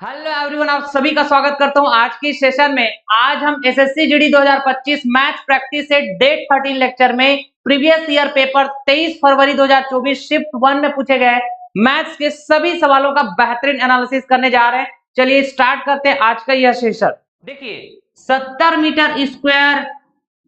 Hello everyone, आप सभी का स्वागत करता हूं आज की सेशन में। आज हम SSC GD 2025 maths practice set date 13 lecture में प्रीवियस ईयर पेपर 23 फरवरी 2024 शिफ्ट 1 में पूछे गए मैथ्स के सभी सवालों का बेहतरीन एनालिसिस करने जा रहे हैं। चलिए स्टार्ट करते हैं आज का यह सेशन। देखिए 70 मीटर स्क्वायर,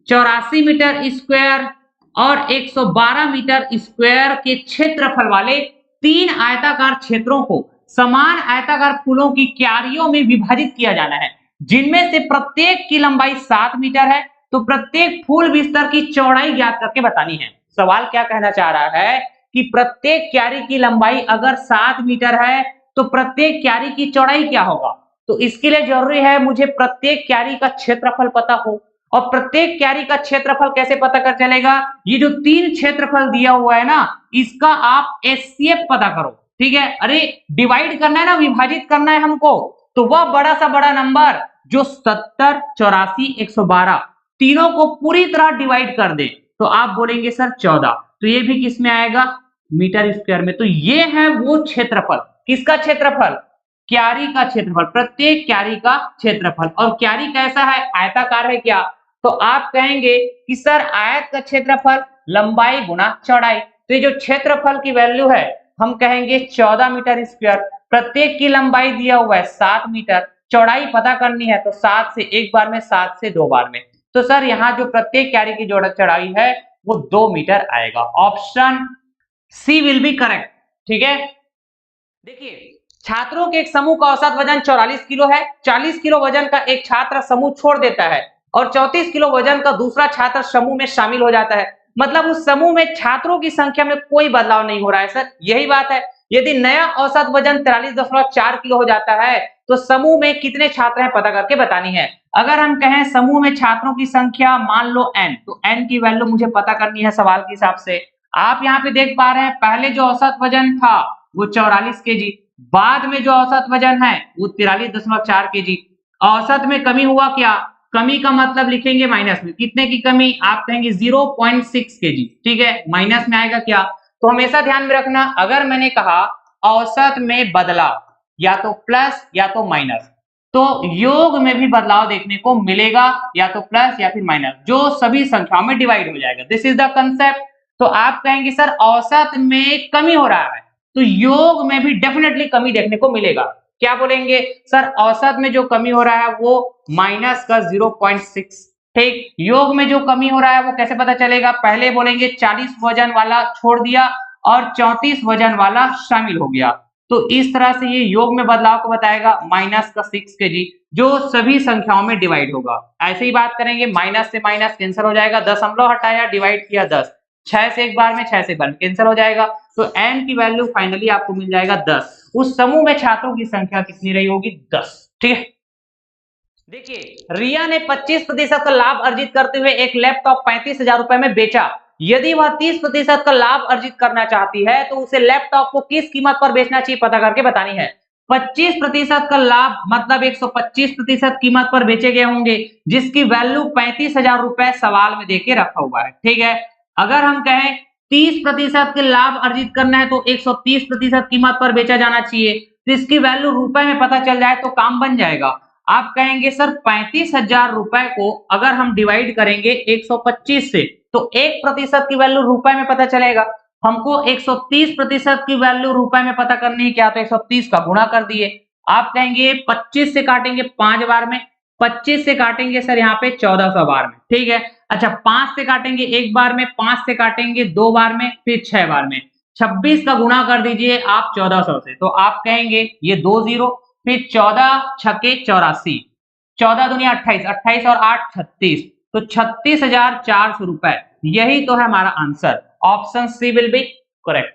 84 मीटर स्क्वायर और 112 मीटर स्क्वायर के क्षेत्रफल वाले तीन आयताकार क्षेत्रों को समान आयताकार फूलों की क्यारियों में विभाजित किया जाना है, जिनमें से प्रत्येक की लंबाई 7 मीटर है। तो प्रत्येक फूल बिस्तर की चौड़ाई ज्ञात करके बतानी है। सवाल क्या कहना चाह रहा है कि प्रत्येक क्यारी की लंबाई अगर 7 मीटर है तो प्रत्येक क्यारी की चौड़ाई क्या होगा। तो इसके लिए जरूरी है मुझे प्रत्येक क्यारी का क्षेत्रफल पता हो। और प्रत्येक क्यारी का क्षेत्रफल कैसे पता कर चलेगा, ये जो तीन क्षेत्रफल दिया हुआ है ना, इसका आप एचसीएफ पता करो। ठीक है, अरे डिवाइड करना है ना, विभाजित करना है हमको, तो वह बड़ा सा बड़ा नंबर जो 70, 84, 112 तीनों को पूरी तरह डिवाइड कर दे तो आप बोलेंगे सर 14। तो ये भी किस में आएगा, मीटर स्क्वायर में। तो ये है वो क्षेत्रफल, किसका क्षेत्रफल, क्यारी का क्षेत्रफल, प्रत्येक क्यारी का क्षेत्रफल। और क्यारी कैसा है, आयताकार है क्या। तो आप कहेंगे कि सर आयत का क्षेत्रफल लंबाई गुना चौड़ाई। तो ये जो क्षेत्रफल की वैल्यू है हम कहेंगे 14 मीटर स्क्वायर। प्रत्येक की लंबाई दिया हुआ है 7 मीटर, चौड़ाई पता करनी है तो 7 से एक बार में, 7 से दो बार में। तो सर यहाँ जो प्रत्येक क्यारी की जोड़ चौड़ाई है वो 2 मीटर आएगा। Option C will be correct. ठीक है, देखिए छात्रों के एक समूह का औसत वजन 44 किलो है। 40 किलो वजन का एक छात्र समूह छोड़ देता है और 34 किलो वजन का दूसरा छात्र समूह में शामिल हो जाता है। मतलब उस समूह में छात्रों की संख्या में कोई बदलाव नहीं हो रहा है सर, यही बात है। यदि नया औसत वजन 43.4 किलो हो जाता है तो समूह में कितने छात्र हैं पता करके बतानी है। अगर हम कहें समूह में छात्रों की संख्या मान लो n, तो n की वैल्यू मुझे पता करनी है सवाल के हिसाब से। आप यहाँ पे देख पा रहे हैं पहले जो औसत वजन था वो 44 केजी, बाद में जो औसत वजन है वो 43.4 केजी। औसत में कमी हुआ क्या, कमी का मतलब लिखेंगे माइनस में, कितने की कमी, आप कहेंगे 0.6 केजी। ठीक है, माइनस में आएगा क्या। तो हमेशा ध्यान में रखना, अगर मैंने कहा औसत में बदलाव या तो प्लस या तो माइनस, तो योग में भी बदलाव देखने को मिलेगा, या तो प्लस या फिर माइनस, जो सभी संख्याओं में डिवाइड हो जाएगा। This is the concept. तो आप कहेंगे सर औसत में कमी हो रहा है तो योग में भी डेफिनेटली कमी देखने को मिलेगा। क्या बोलेंगे सर, औसत में जो कमी हो रहा है वो माइनस का 0.6। ठीक, योग में जो कमी हो रहा है वो कैसे पता चलेगा, पहले बोलेंगे 40 वजन वाला छोड़ दिया और 34 वजन वाला शामिल हो गया। तो इस तरह से ये योग में बदलाव को बताएगा, माइनस का 6 केजी जो सभी संख्याओं में डिवाइड होगा। ऐसे ही बात करेंगे, माइनस से माइनस कैंसिल हो जाएगा, दशमलव हटाया डिवाइड किया 10, 6 से एक बार में, 6 से एक बार में कैंसिल हो जाएगा। तो n की वैल्यू फाइनली आपको मिल जाएगा 10। उस समूह में छात्रों की संख्या कितनी रही होगी, 10। ठीक है, देखिए रिया ने 25% का लाभ अर्जित करते हुए एक लैपटॉप 35,000 रुपए में बेचा। यदि वह 30% का लाभ अर्जित करना चाहती है तो उसे लैपटॉप को किस कीमत पर बेचना चाहिए पता करके बतानी है। 25% का लाभ मतलब 125% कीमत पर बेचे गए होंगे, जिसकी वैल्यू 35,000 रुपए सवाल में देके रखा हुआ है। ठीक है, अगर हम कहें 30% के लाभ अर्जित करना है तो 130% कीमत पर बेचा जाना चाहिए, तो इसकी वैल्यू रुपए में पता चल जाए तो काम बन जाएगा। आप कहेंगे सर 35,000 रुपए को अगर हम डिवाइड करेंगे 125 से तो 1% की वैल्यू रुपए में पता चलेगा। हमको 130% की वैल्यू रुपए में पता करनी है क्या, तो 130 का गुणा कर दिए। आप कहेंगे 25 से काटेंगे 5 बार में, 25 से काटेंगे सर यहाँ पे 1400 बार में। ठीक है, अच्छा 5 से काटेंगे एक बार में, 5 से काटेंगे 2 बार में, फिर 6 बार में। 26 का गुणा कर दीजिए आप 1400 से, तो आप कहेंगे ये 2 जीरो, फिर 14 छके 84, 14 दुनिया 28, 28 और 8 36, तो 36,400 रुपए। यही तो है हमारा answer. Option C will be correct.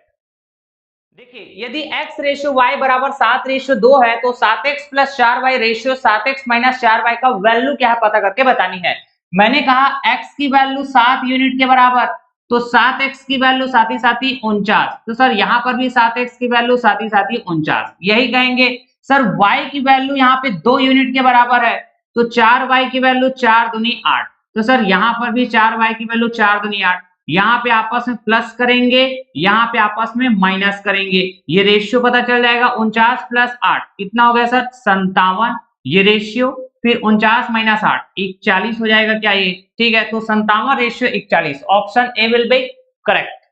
देखिए यदि x रेशियो y बराबर 7 रेशियो 2 है तो 7x plus 4y ratio 7x minus 4y का वैल्यू क्या है पता करके बतानी है। मैंने कहा x की वैल्यू 7 यूनिट के बराबर, तो 7x की वैल्यू साथ ही 49, तो सर यहाँ पर भी 7x की वैल्यू साथ ही 49। यही कहेंगे सर y की वैल्यू यहाँ पे 2 यूनिट के बराबर है, तो 4y की वैल्यू 4 दूनी 8, तो सर यहाँ पर भी 4y की वैल्यू 4 दूनी 8। यहाँ पे आपस में प्लस करेंगे, यहाँ पे आपस में माइनस करेंगे, ये रेशियो पता चल जाएगा। 49 प्लस 8 कितना हो गया सर 57, ये रेशियो, फिर 49 माइनस 8 41 हो जाएगा क्या ये, ठीक है। तो 57 ratio 41, option A will be correct.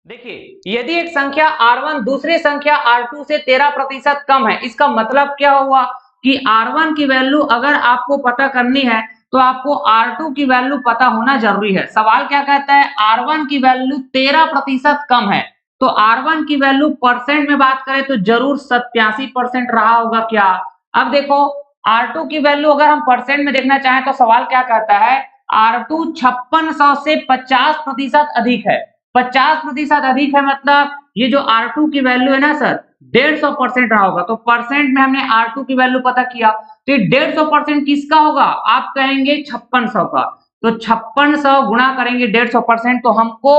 देखिए यदि एक संख्या R1 दूसरी संख्या R2 से 13% कम है, इसका मतलब क्या हुआ कि R1 की वैल्यू अगर आपको पता करनी है तो आपको R2 की वैल्यू पता होना जरूरी है। सवाल क्या कहता है, R1 की वैल्यू 13% कम है, तो R1 की वैल्यू परसेंट में बात करें तो जरूर 87% रहा होगा क्या। अब देखो R2 की वैल्यू अगर हम परसेंट में देखना चाहें तो सवाल क्या कहता है, R2 5600 से 50% अधिक है। 50% अधिक है मतलब ये जो R2 की वैल्यू है ना सर 150% रहा होगा, तो परसेंट में हमने R2 की वैल्यू पता किया, तो ये 150% किसका होगा, आप कहेंगे 5600 का, तो 5600 गुणा करेंगे 150% तो हमको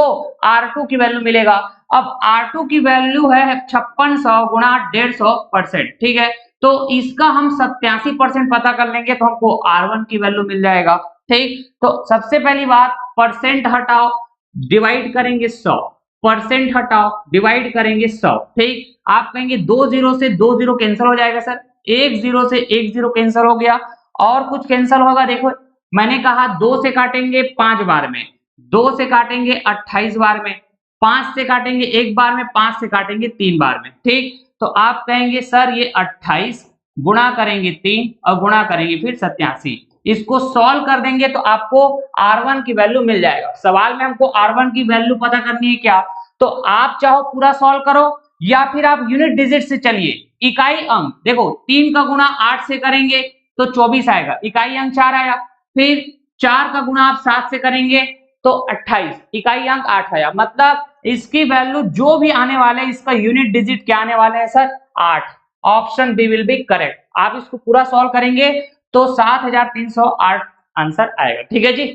R2 की वैल्यू मिलेगा। अब R2 की वैल्यू है 5600 गुणा 150%, ठीक है, तो इसका हम 87% पता कर लेंगे तो हमको R1 की वैल्यू मिल जाएगा, ठीक। तो सबसे पहली बात परसेंट हटाओ, डिवाइड करेंगे 100, परसेंट हटाओ डिवाइड करेंगे 100, ठीक। आप कहेंगे 2 जीरो से 2 जीरो कैंसिल हो जाएगा सर, 1 जीरो से 1 जीरो कैंसिल हो गया, और कुछ कैंसिल होगा, देखो मैंने कहा 2 से काटेंगे 5 बार में, 2 से काटेंगे 28 बार में, 5 से काटेंगे 1 बार में, 5 से काटेंगे 3 बार में, ठीक। तो आप कहेंगे सर ये 28 गुणा करेंगे 3 और गुणा करेंगे फिर 87, इसको सॉल्व कर देंगे तो आपको R1 की वैल्यू मिल जाएगा। सवाल में हमको R1 की वैल्यू पता करनी है क्या, तो आप चाहो पूरा सॉल्व करो या फिर आप यूनिट डिजिट से चलिए, इकाई अंक देखो 3 का गुणा 8 से करेंगे तो 24 आएगा, इकाई अंक 4 आया, फिर 4 का गुणा आप 7 से करेंगे तो 28, इकाई अंक 8 आया, मतलब इसकी वैल्यू जो भी आने वाले इसका यूनिट डिजिट क्या आने वाले हैं sir 8, option B will be correct. आप इसको पूरा सॉल्व करेंगे तो 7308 आंसर आएगा, ठीक है जी।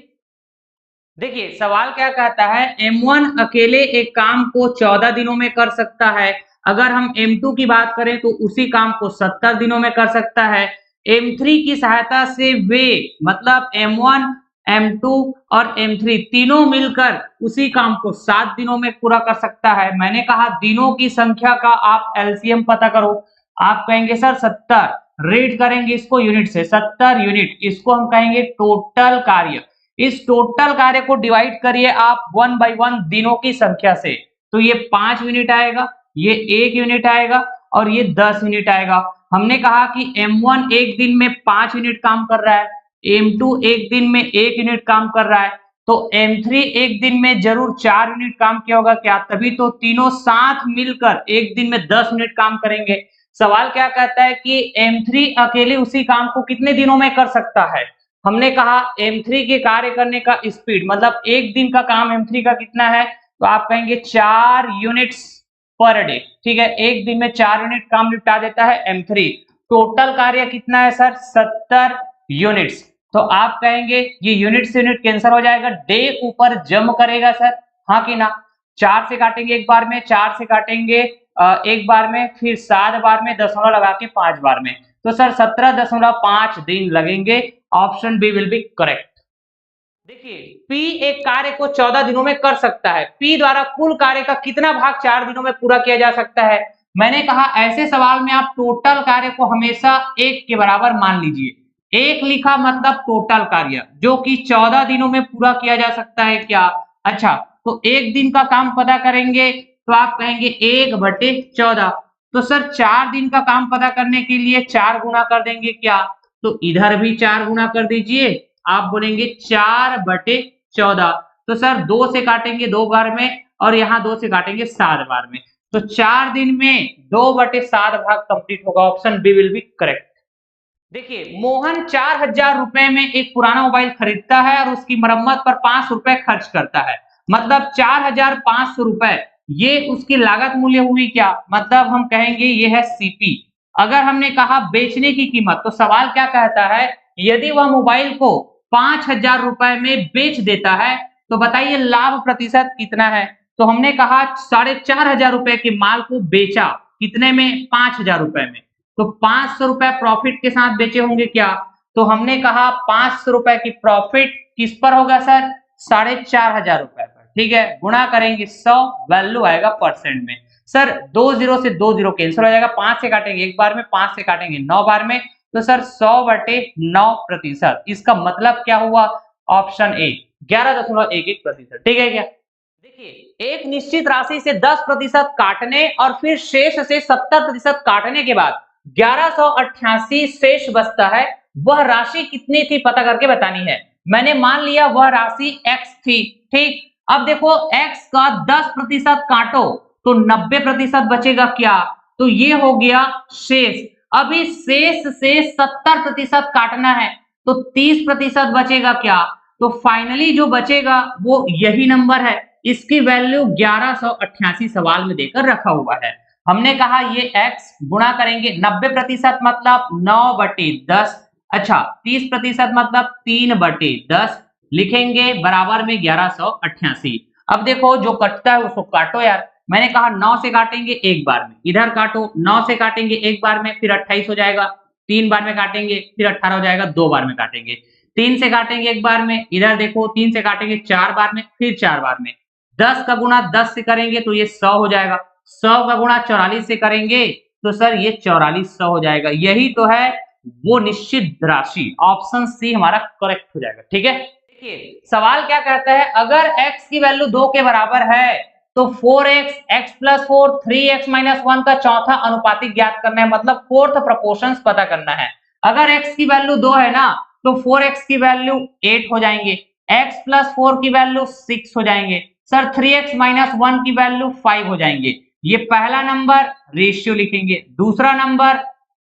देखिए सवाल क्या कहता है, M1 अकेले एक काम को 14 दिनों में कर सकता है, अगर हम M2 की बात करें तो उसी काम को 70 दिनों में कर सकता है। M3 की सहायता से वे मतलब M1 M2 और M3 तीनों मिलकर उसी काम को 7 दिनों में पूरा कर सकता है। मैंने कहा दिनों की संख्या का आप एलसीएम पता करो, आप कहेंगे सर 70, रीड करेंगे इसको यूनिट से, 70 यूनिट, इसको हम कहेंगे टोटल कार्य। इस टोटल कार्य को डिवाइड करिए आप 1 बाई 1 दिनों की संख्या से, तो ये 5 यूनिट आएगा, ये 1 यूनिट आएगा और ये 10 यूनिट आएगा। हमने कहा कि M1 एक दिन में 5 यूनिट काम कर रहा है, M2 एक दिन में 1 यूनिट काम कर रहा है, तो M3 एक दिन में जरूर 4 यूनिट काम किया होगा क्या, तभी तो तीनों साथ मिलकर एक दिन में 10 यूनिट काम करेंगे। सवाल क्या कहता है कि M3 अकेले उसी काम को कितने दिनों में कर सकता है, हमने कहा M3 के कार्य करने का स्पीड मतलब एक दिन का काम M3 का कितना है, तो आप कहेंगे 4 यूनिट्स पर डे, ठीक है, एक दिन में 4 यूनिट काम निपटा देता है M3। टोटल कार्य कितना है सर 70 यूनिट्स, तो आप कहेंगे ये यूनिट से यूनिट कैंसिल हो जाएगा, डे ऊपर जम करेगा सर, हाँ कि ना। 4 से काटेंगे एक बार में, 4 से काटेंगे एक बार में, फिर 7 बार में दशमलव लगा के 5 बार में, तो सर 17.5 दिन लगेंगे, option B will be correct. देखिए P एक कार्य को 14 दिनों में कर सकता है, P द्वारा कुल कार्य का कितना भाग 4 दिनों में पूरा किया जा सकता है। मैंने कहा ऐसे सवाल में आप टोटल कार्य को हमेशा 1 के बराबर मान लीजिए, 1 लिखा मतलब टोटल कार्य जो कि 14 दिनों में पूरा किया जा सकता है क्या। अच्छा तो एक दिन का काम पता करेंगे तो आप कहेंगे 1/14, तो सर 4 दिन का काम पता करने के लिए 4 गुना कर देंगे क्या, तो इधर भी 4 गुना कर दीजिए, आप बोलेंगे 4/14, तो सर 2 से काटेंगे 2 बार में और यहाँ 2 से काटेंगे 7 बार में, तो 4 दिन में 2/7 भाग कंप्लीट होगा, option B will be correct. देखिए मोहन 4000 रुपए में एक पुराना मोबाइल खरीदता है और उसकी मरम्मत पर 5 रुपए खर्च करता है, मतलब 4500 रुपए ये उसकी लागत मूल्य हुई क्या, मतलब हम कहेंगे ये है सीपी। अगर हमने कहा बेचने की कीमत, तो सवाल क्या कहता है, यदि वह मोबाइल को 5000 रुपए में बेच देता है तो बताइए लाभ प्रतिशत कितना है, तो हमने कहा 4500 रुपए के माल को बेचा कितने में 5000 रुपए में, तो 500 रुपए प्रॉफिट के साथ बेचे होंगे क्या, तो हमने कहा 500 रुपए की प्रॉफिट किस पर होगा सर 4500 रुपए पर, ठीक है, गुणा करेंगे 100, वैल्यू आएगा परसेंट में। सर 2 जीरो से 2 जीरो कैंसिल हो जाएगा, 5 से काटेंगे एक बार में, 5 से काटेंगे 9 बार में, तो सर 100/9%। इसका मतलब क्या हुआ, ऑप्शन ए 11.11%। ठीक है क्या? देखिए, एक निश्चित राशि से 10% काटने और फिर शेष से 70% काटने के बाद 1188 शेष बचता है, वह राशि कितनी थी पता करके बतानी है। मैंने मान लिया वह राशि x थी, ठीक। अब देखो x का 10% काटो तो 90% बचेगा क्या, तो ये हो गया शेष। अभी शेष से 70% काटना है तो 30% बचेगा क्या, तो फाइनली जो बचेगा वो यही नंबर है। इसकी वैल्यू 1188 सवाल में देकर रखा हुआ है। हमने कहा ये x गुणा करेंगे 90% मतलब 9/10, अच्छा 30% मतलब 3/10 लिखेंगे बराबर में 1188। अब देखो जो कटता है उसको काटो यार। मैंने कहा 9 से काटेंगे एक बार में, इधर काटो 9 से काटेंगे एक बार में, फिर 28 हो जाएगा, 3 बार में काटेंगे फिर 18 हो जाएगा, 2 बार में काटेंगे, 3 से काटेंगे एक बार में, इधर देखो 3 से काटेंगे 4 बार में, फिर 4 बार में। 10 का गुणा 10 से करेंगे तो ये 100 हो जाएगा, 100 का गुणा 44 से करेंगे तो सर ये 4400 हो जाएगा। यही तो है वो निश्चित राशि, ऑप्शन सी हमारा करेक्ट हो जाएगा। ठीक है, देखिए सवाल क्या कहता है, अगर x की वैल्यू 2 के बराबर है तो 4x, x plus 4, 3x minus 1 का चौथा अनुपातिक ज्ञात करना है, मतलब फोर्थ प्रोपोर्शंस पता करना है। अगर x की वैल्यू 2 है ना तो 4x की वैल्यू 8 हो जाएंगे, x प्लस 4 की वैल्यू 6 हो जाएंगे, सर 3x माइनस 1 की वैल्यू 5 हो जाएंगे। ये पहला नंबर रेशियो लिखेंगे, दूसरा नंबर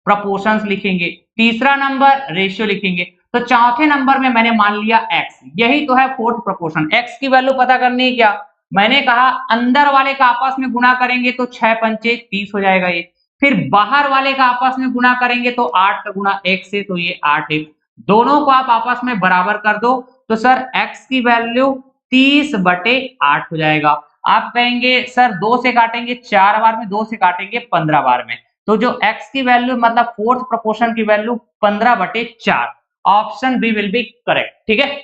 प्रोपोर्शंस लिखेंगे, तीसरा नंबर रेशियो लिखेंगे, तो चौथे नंबर में मैंने मान लिया x। यही तो है फोर्थ प्रोपोर्शन। x की वैल्यू पता करनी है क्या, मैंने कहा अंदर वाले का आपस में गुणा करेंगे तो 6 पंचे 30 हो जाएगा ये, फिर बाहर वाले का आपस में गुणा करेंगे तो 8 का गुणा 1 से, तो ये 8 दोनों को आप आपस में बराबर कर दो तो सर x की वैल्यू 30/8 हो जाएगा। आप कहेंगे सर 2 से काटेंगे 4 बार में, 2 से काटेंगे 15 बार में, तो जो x की वैल्यू मतलब फोर्थ प्रोपोर्शन की value 15/4, option B will be correct. ठीक है,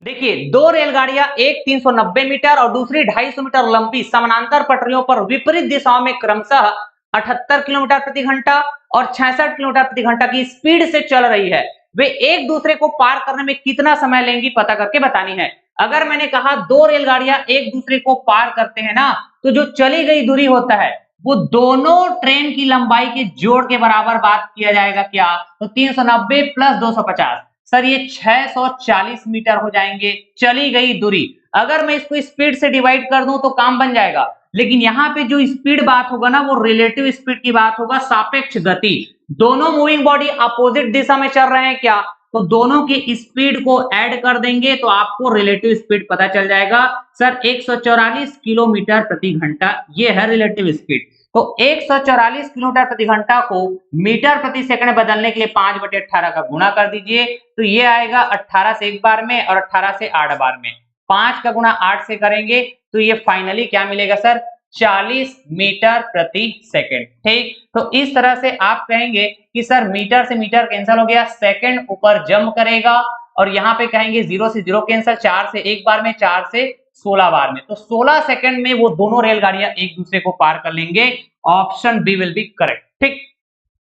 देखिए दो रेलगाड़ियां, एक 390 मीटर और दूसरी 250 मीटर लंबी समानांतर पटरियों पर विपरीत दिशाओं में क्रमशः 78 किलोमीटर प्रति घंटा और 66 किलोमीटर प्रति घंटा की स्पीड से चल रही है। वे एक दूसरे को पार करने में कितना समय लेंगी पता करके बतानी है। अगर मैंने कहा दो रेलगाड़ियां एक दूसरे को पार करते हैं ना, तो जो चली गई दूरी होता है वो दोनों ट्रेन की लंबाई के जोड़ के बराबर बात किया जाएगा क्या, तो 390 प्लस 250, सर ये 640 मीटर हो जाएंगे चली गई दूरी। अगर मैं इसको स्पीड से डिवाइड कर दूं तो काम बन जाएगा, लेकिन यहाँ पे जो स्पीड बात होगा ना वो रिलेटिव स्पीड की बात होगा, सापेक्ष गति। दोनों मूविंग बॉडी अपोजिट दिशा में चल रहे हैं क्या, तो दोनों की स्पीड को ऐड कर देंगे तो आपको रिलेटिव स्पीड पता चल जाएगा। सर 144 किलोमीटर प्रति घंटा ये है रिलेटिव स्पीड। तो 144 किलोमीटर प्रति घंटा को मीटर प्रति सेकंड बदलने के लिए 5/18 का गुणा कर दीजिए, तो ये आएगा 18 से एक बार में और 18 से 8 बार में। 5 का गुणा 8 से करेंगे तो ये फाइनली क्या मिलेगा सर, 40 मीटर प्रति सेकंड। ठीक, तो इस तरह से आप कहेंगे कि सर मीटर से मीटर कैंसिल हो गया, सेकंड ऊपर जंप करेगा और यहाँ पे कहेंगे 0 से 0 कैंसिल, 4 से एक बार में, 4 से 16 बार में, तो 16 सेकंड में वो दोनों रेलगाड़ियां एक दूसरे को पार कर लेंगे। Option B will be correct. ठीक,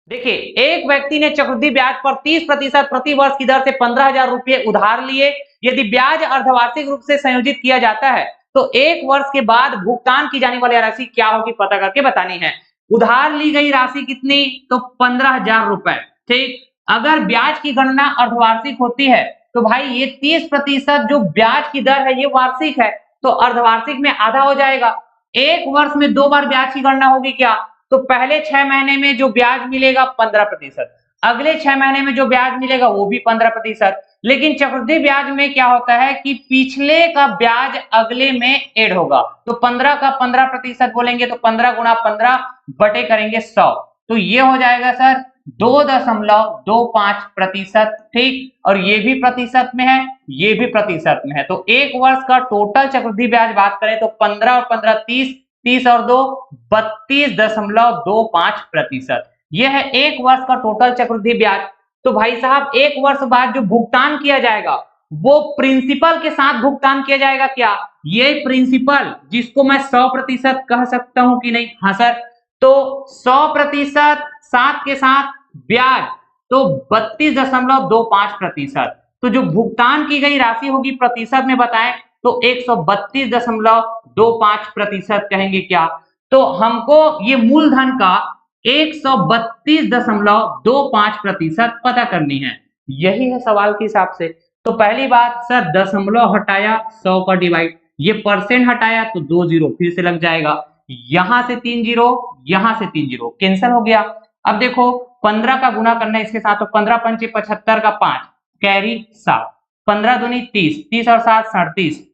देखिए एक व्यक्ति ने चक्रवृद्धि ब्याज पर 30% प्रति वर्ष की दर से 15,000 रुपए उधार लिए। यदि ब्याज अर्धवार्षिक रूप से संयोजित किया जाता है तो एक वर्ष के बाद भुगतान की जाने वाली राशि क्या होगी पता करके बतानी है। उधार ली गई राशि कितनी, तो 15,000 रुपए। ठीक, अगर ब्याज की गणना अर्धवार्षिक होती है तो भाई ये 30% जो ब्याज की दर है ये वार्षिक है, तो अर्धवार्षिक में आधा हो जाएगा। एक वर्ष में 2 बार ब्याज की गणना होगी क्या, तो पहले 6 महीने में जो ब्याज मिलेगा 15%, अगले 6 महीने में जो ब्याज मिलेगा वो भी 15%। लेकिन चक्रवृद्धि ब्याज में क्या होता है कि पिछले का ब्याज अगले में ऐड होगा, तो 15 का 15% बोलेंगे तो 15 गुणा 15 बटे करेंगे 100, तो ये हो जाएगा सर 2.25%। ठीक, और ये भी प्रतिशत में है, ये भी प्रतिशत में है, तो एक वर्ष का टोटल चक्रवृद्धि ब्याज बात करें तो 15 और 15 30, 30 और 2 32.25%। यह है एक वर्ष का टोटल चक्रवृद्धि ब्याज। तो भाई साहब एक वर्ष बाद जो भुगतान किया जाएगा वो प्रिंसिपल के साथ भुगतान किया जाएगा क्या? ये प्रिंसिपल जिसको मैं 100% कह सकता हूं कि नहीं? हाँ सर, तो 100% साथ के साथ ब्याज तो 32.25%। तो जो भुगतान की गई राशि होगी प्रतिशत में बताएं तो 132.25% कहेंगे क्या? तो हमको ये मूलधन का 132.25% पता करनी है। यही है सवाल के हिसाब से। तो पहली बात सर, दशमलव हटाया 100 का डिवाइड, ये परसेंट हटाया तो 2 जीरो फिर से लग जाएगा, यहां से 3 जीरो, यहां से 3 जीरो कैंसिल हो गया। अब देखो 15 का गुना करना है इसके साथ, तो 15 पंचे 75 का 5 कैरी 7, 15 दूनी 30, 30 और 7 37,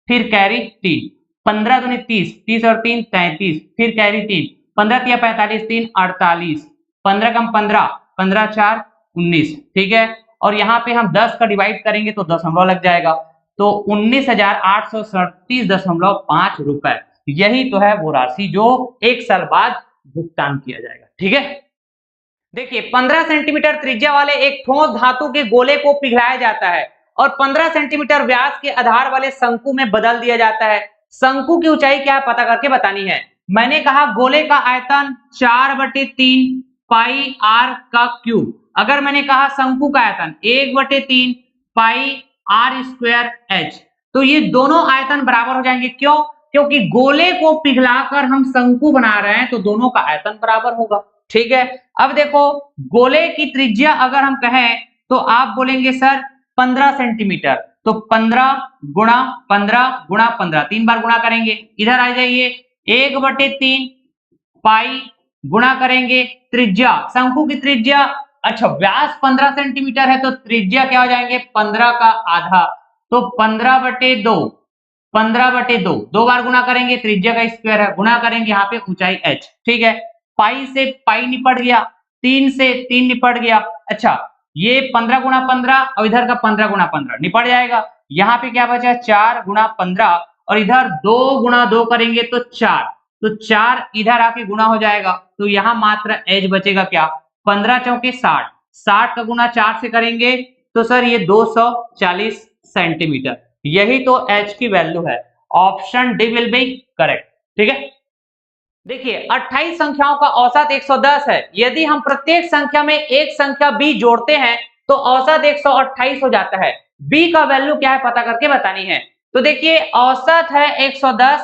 फिर कैरी 3, 15 दूनी 30, 30 और 3 33, फिर कैरी 3, 15 तिया 45, 3 48, 15 कम 15, 15 4 19, ठीक है। और यहाँ पे हम 10 का डिवाइड करेंगे तो दशमलव लग जाएगा, तो 19,837.5 रुपए, यही तो है वो राशि जो 1 साल बाद भुगतान किया जाएगा, ठीक है। देखिए 15 सेंटीमीटर त्रिज्या वाले एक ठोस धातु के गोले को पिघलाया जाता है और 15 सेंटीमीटर व्यास के आधार वाले शंकु में बदल दिया जाता है। शंकु की ऊंचाई क्या है पता करके बतानी है। मैंने कहा गोले का आयतन 4/3 पाई आर का क्यूब। अगर मैंने कहा शंकु का आयतन 1/3 पाई आर स्क्वायर एच, तो ये दोनों आयतन बराबर हो जाएंगे। क्यों? क्योंकि गोले को पिघलाकर हम शंकु बना रहे हैं तो दोनों का आयतन बराबर होगा, ठीक है। अब देखो गोले की त्रिज्या अगर हम कहें तो आप बोलेंगे सर 15 सेंटीमीटर, तो 15 गुणा 15 गुणा 15, 3 बार गुणा करेंगे, इधर आ जाइए 1/3 पाई गुणा करेंगे त्रिज्या, शंकु की त्रिज्या, अच्छा व्यास 15 सेंटीमीटर है तो त्रिज्या क्या हो जाएंगे 15 का आधा, तो 15/2, 15/2, 2 बार गुणा करेंगे, त्रिज्या का स्क्वायर है, गुणा करेंगे यहाँ पे ऊंचाई h, ठीक है। पाई से पाई निपट गया, 3 से 3 निपट गया, अच्छा ये 15 गुणा 15 और इधर का 15 गुणा 15 निपट जाएगा। यहाँ पे क्या बचा 4 गुणा 15 और इधर 2 गुणा 2 करेंगे तो 4, तो 4 इधर आके गुणा हो जाएगा, तो यहाँ मात्र एज बचेगा क्या 15 चौके 60, 60 का गुणा 4 से करेंगे तो सर ये 240 सेंटीमीटर, यही तो एच की वैल्यू है। Option D will be correct, ठीक है। देखिए 28 संख्याओं का औसत 110 है। यदि हम प्रत्येक संख्या में एक संख्या b जोड़ते हैं तो औसत 128 हो जाता है। b का वैल्यू क्या है पता करके बतानी है। तो देखिए औसत है 110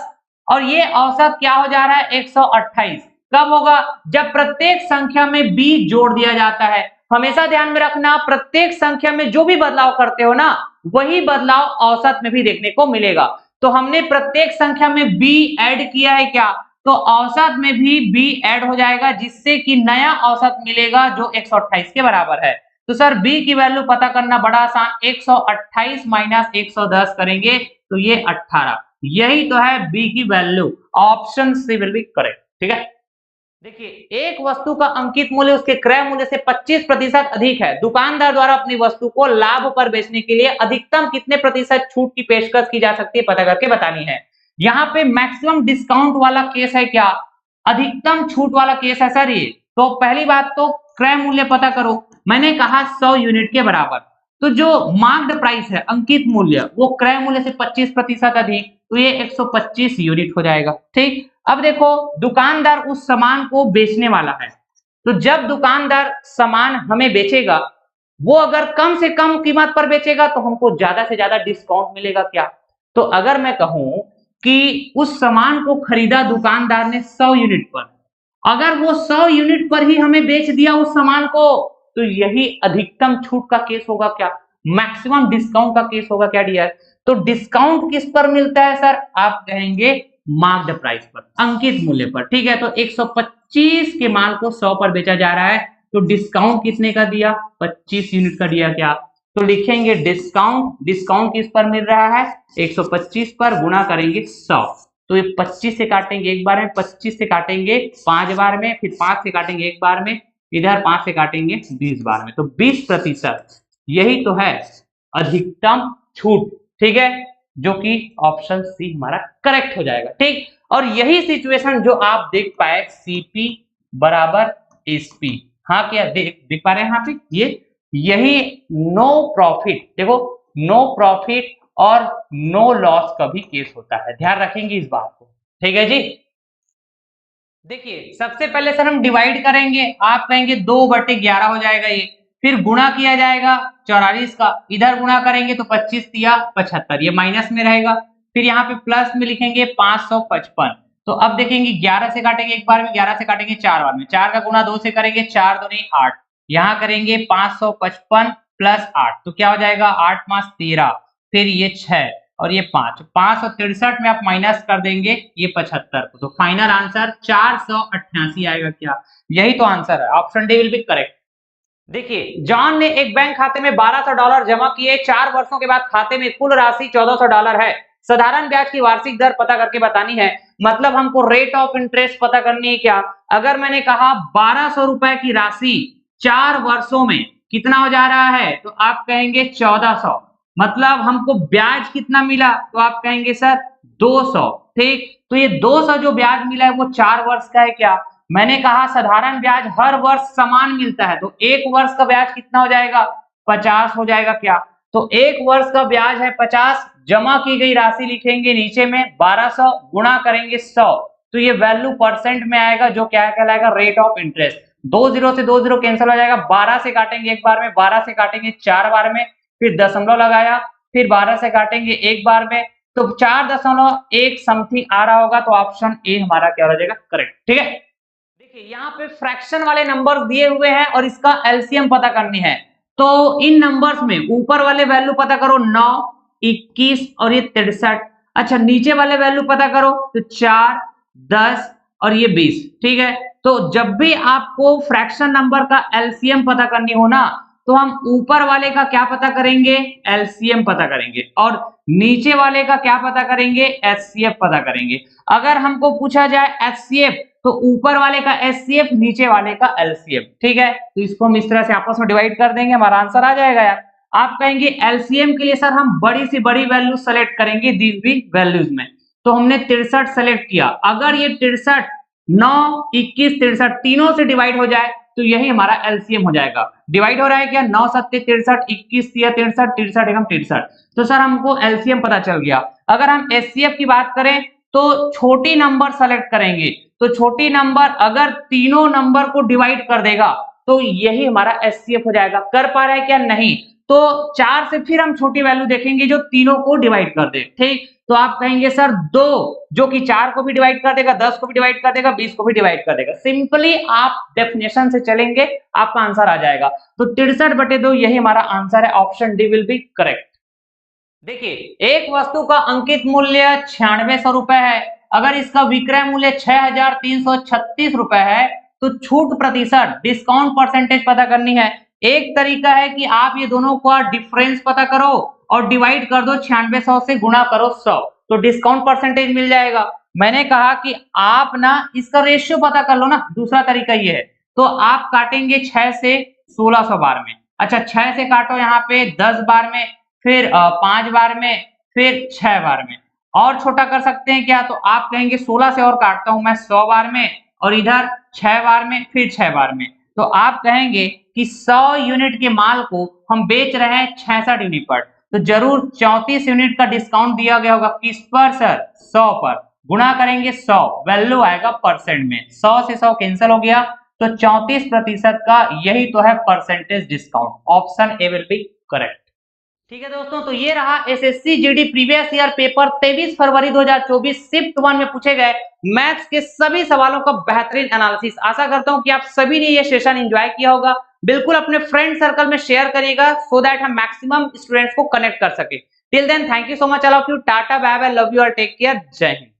और ये औसत क्या हो जा रहा है 128। कब होगा? जब प्रत्येक संख्या में b जोड़ दिया जाता है। हमेशा ध्यान में रखना प्रत्येक संख्या में जो भी बदलाव करते हो ना वही बदलाव औसत में भी देखने को मिलेगा। तो हमने प्रत्येक संख्या में b ऐड किया है क्या, तो औसत में भी b ऐड हो जाएगा जिससे कि नया औसत मिलेगा जो 128 के बराबर है। तो सर b की वैल्यू पता करना बड़ा आसान, 128 माइनस 110 करेंगे तो ये 18, यही तो है b की value. Option C will be correct, ठीक है। देखिए एक वस्तु का अंकित मूल्य उसके क्रय मूल्य से 25% अधिक है। दुकानदार द्वारा अपनी वस्तु को लाभ पर बेचने के लिए अधिकतम कितने प्रतिशत छूट की पेशकश की जा सकती है पता करके बतानी है। यहाँ पे मैक्सिमम डिस्काउंट वाला केस है क्या, अधिकतम छूट वाला केस है सर ये। तो पहली बात तो क्रय मूल्य पता करो, मैंने कहा 100 यूनिट के बराबर, तो जो मार्क्ड प्राइस है अंकित मूल्य वो क्रय मूल्य से 25% अधिक, तो ये 125 यूनिट हो जाएगा, ठीक। अब देखो दुकानदार उस सामान को बेचने वाला है, तो जब दुकानदार सामान हमें बेचेगा वो अगर कम से कम कीमत पर बेचेगा तो हमको ज्यादा से ज्यादा डिस्काउंट मिलेगा क्या। तो अगर मैं कहूं कि उस सामान को खरीदा दुकानदार ने 100 यूनिट पर, अगर वो 100 यूनिट पर ही हमें बेच दिया उस सामान को, तो यही अधिकतम छूट का केस होगा क्या, मैक्सिमम डिस्काउंट का केस होगा क्या डियर। तो डिस्काउंट किस पर मिलता है सर, आप कहेंगे मार्क्ड प्राइस पर, अंकित मूल्य पर, ठीक है। तो 125 के माल को 100 पर बेचा जा रहा है, तो डिस्काउंट कितने का दिया 25 यूनिट का दिया क्या, तो लिखेंगे डिस्काउंट, डिस्काउंट किस पर मिल रहा है 125 पर, गुणा करेंगे 100, तो ये 25 से काटेंगे एक बार में, 25 से काटेंगे 5 बार में, फिर 5 से काटेंगे एक बार में, इधर 5 से काटेंगे 20 बार में, तो 20%, यही तो है अधिकतम छूट, ठीक है, जो कि ऑप्शन सी हमारा करेक्ट हो जाएगा, ठीक। और यही सिचुएशन जो आप देख पाए सीपी बराबर एसपी, हाँ क्या देख पा रहे हैं यहाँ पे, ये यही नो प्रॉफिट, देखो नो प्रॉफिट और नो लॉस का भी केस होता है, ध्यान रखेंगे इस बात को। ठीक है जी। देखिए सबसे पहले सर हम डिवाइड करेंगे, आप कहेंगे 2/11 हो जाएगा ये, फिर गुणा किया जाएगा 44 का, इधर गुणा करेंगे तो 25 तिया 75, ये माइनस में रहेगा, फिर यहाँ पे प्लस में लिखेंगे 555। तो अब देखेंगे 11 से काटेंगे एक बार में, 11 से काटेंगे 4 बार में, 4 का गुणा 2 से करेंगे, 4 दूनी 8, यहाँ करेंगे 555 प्लस 8, तो क्या हो जाएगा 8 5 13, फिर ये 6 और ये 5, 563 में आप माइनस कर देंगे ये 75 को, तो फाइनल आंसर 488 आएगा। क्या यही तो आंसर है, option D will be correct. देखिए जॉन ने एक बैंक खाते में $1200 जमा किए, 4 वर्षों के बाद खाते में कुल राशि $1400 है, साधारण ब्याज की वार्षिक दर पता करके बतानी है। मतलब हमको रेट ऑफ इंटरेस्ट पता करनी है। क्या अगर मैंने कहा 1200 रुपए की राशि 4 वर्षों में कितना हो जा रहा है, तो आप कहेंगे 1400, मतलब हमको ब्याज कितना मिला, तो आप कहेंगे सर 200। ठीक, तो ये 200 जो ब्याज मिला है वो 4 वर्ष का है। क्या मैंने कहा साधारण ब्याज हर वर्ष समान मिलता है, तो एक वर्ष का ब्याज कितना हो जाएगा 50 हो जाएगा। क्या तो एक वर्ष का ब्याज है 50, जमा की गई राशि लिखेंगे नीचे में 1200, गुणा करेंगे 100, तो ये वैल्यू परसेंट में आएगा, जो क्या कहलाएगा रेट ऑफ इंटरेस्ट। 20 से 20 कैंसिल हो जाएगा, 12 से काटेंगे एक बार में, 12 से काटेंगे 4 बार में, फिर दशमलव लगाया, फिर 12 से काटेंगे एक बार में, तो 4.1 समथिंग आ रहा होगा, तो ऑप्शन ए हमारा क्या हो जाएगा करेक्ट। ठीक है, देखिए यहाँ पे फ्रैक्शन वाले नंबर दिए हुए हैं और इसका एलसीएम पता करनी है, तो इन नंबर्स में ऊपर वाले वैल्यू पता करो 9, 21 और ये 63। अच्छा नीचे वाले वैल्यू पता करो तो 4, 10 और ये 20। ठीक है, तो जब भी आपको फ्रैक्शन नंबर का एलसीएम पता करनी हो ना, तो हम ऊपर वाले का क्या पता करेंगे एलसीएम पता करेंगे, और नीचे वाले का क्या पता करेंगे एचसीएफ पता करेंगे। अगर हमको पूछा जाए एचसीएफ, तो ऊपर वाले का एचसीएफ, नीचे वाले का एलसीएम। ठीक है, तो इसको हम इस तरह से आपस में डिवाइड कर देंगे, हमारा आंसर आ जाएगा यार। आप कहेंगे एलसीएम के लिए सर हम बड़ी से बड़ी वैल्यू सेलेक्ट करेंगे दी हुई वैल्यूज में, तो हमने 63 सेलेक्ट किया। अगर ये 63 9, 21, 63 तीनों से डिवाइड हो जाए तो यही हमारा एलसीएम हो जाएगा। डिवाइड हो रहा है क्या 9 7 63, 21 63, 63 एकम 63, तो सर हमको एलसीएम पता चल गया। अगर हम एचसीएफ की बात करें तो छोटी नंबर सेलेक्ट करेंगे, तो छोटी नंबर अगर तीनों नंबर को डिवाइड कर देगा तो यही हमारा एचसीएफ हो जाएगा। कर पा रहा है क्या नहीं, तो 4 से फिर हम छोटी वैल्यू देखेंगे जो तीनों को डिवाइड कर दे। ठीक, तो आप कहेंगे सर 2, जो कि 4 को भी डिवाइड कर देगा, 10 को भी डिवाइड कर देगा, 20 को भी डिवाइड कर देगा। सिंपली आप डेफिनेशन से चलेंगे, आपका आंसर आ जाएगा। तो 63/2 यही हमारा आंसर है, option D will be correct. देखिए एक वस्तु का अंकित मूल्य 9600 रुपए है, अगर इसका विक्रय मूल्य 6336 रुपए है, तो छूट प्रतिशत डिस्काउंट परसेंटेज पता करनी है। एक तरीका है कि आप ये दोनों का डिफरेंस पता करो और डिवाइड कर दो 9600 से, गुणा करो 100, तो डिस्काउंट परसेंटेज मिल जाएगा। मैंने कहा कि आप ना इसका रेशियो पता कर लो ना, दूसरा तरीका ये है, तो आप काटेंगे 6 से 1600 बार में। अच्छा 6 से काटो यहाँ पे 10 बार में, फिर 5 बार में, फिर 6 बार में, और छोटा कर सकते हैं क्या, तो आप कहेंगे 16 से और काटता हूं मैं 100 बार में, और इधर 6 बार में, फिर 6 बार में, तो आप कहेंगे कि 100 यूनिट के माल को हम बेच रहे हैं 66 यूनिट पर, तो जरूर 34 यूनिट का डिस्काउंट दिया गया होगा। किस पर सर 100 पर, गुणा करेंगे 100, वैल्यू आएगा परसेंट में, 100 से 100 कैंसिल हो गया, तो 34% का यही तो है percentage discount, option A will be correct. ठीक है दोस्तों, तो ये रहा SSC GD previous year paper 23 फरवरी 2024 शिफ्ट 1 में पूछे गए मैथ्स के सभी सवालों का बेहतरीन एनालिसिस। आशा करता हूं कि आप सभी ने ये सेशन एंजॉय किया होगा। बिल्कुल अपने फ्रेंड सर्कल में शेयर करिएगा, सो दैट हम मैक्सिमम स्टूडेंट्स को कनेक्ट कर सके। Till then thank you so much, all of you, tata bye bye, love you और टेक केयर, जय हिंद।